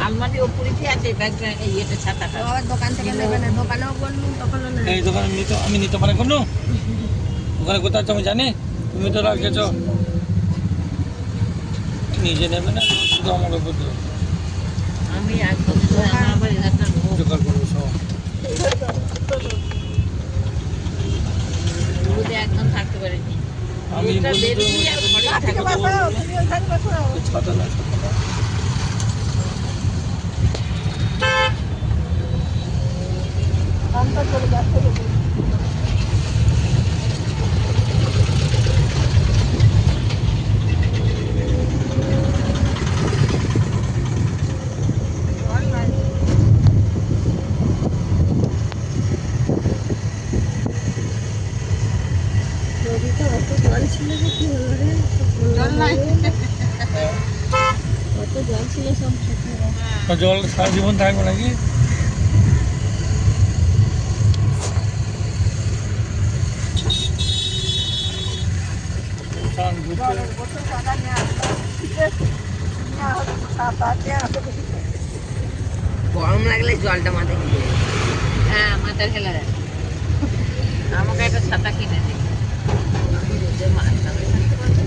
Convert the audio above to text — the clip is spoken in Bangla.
আলমারি ওপরে কি আছে ব্যাগ ইয়েটা ছাতাটা আবার দোকান থেকে নেবে না, দোকানেও বললুম তখনও না। এই দোকানে নিতে আমি নিতে পারি কোনো ওখানে কোথাও আছে আমি জানি, তুমি তো রাখেছ নিজে নেবে না, শুধু আমার উপর দেবে। আমি একদম আমার আবার একটা জোগাড় করবো সব। রোদে একদম থাকতে পারিনি। আমি রোদটা বলি তো বেরিয়ে আর ঘরেই থাকতে কথা পারি বলবো না। না। ছাতা না ছাতা না। নদীতে অত জল ছিল যে কি হলো রে, জল নাই। অত জল ছিল সব শুকিয়ে গেছে। তো জল সারা জীবন থাকবে নাকি? স্নান করতে। গরম লাগলে জলটা মাথায় দিয়ে দেয়। হ্যাঁ মাথায় ঢেলে দেয়। আমাকে একটা ছাতা কিনে দে। আমি রোদে মাথা থাকতে পারবো না।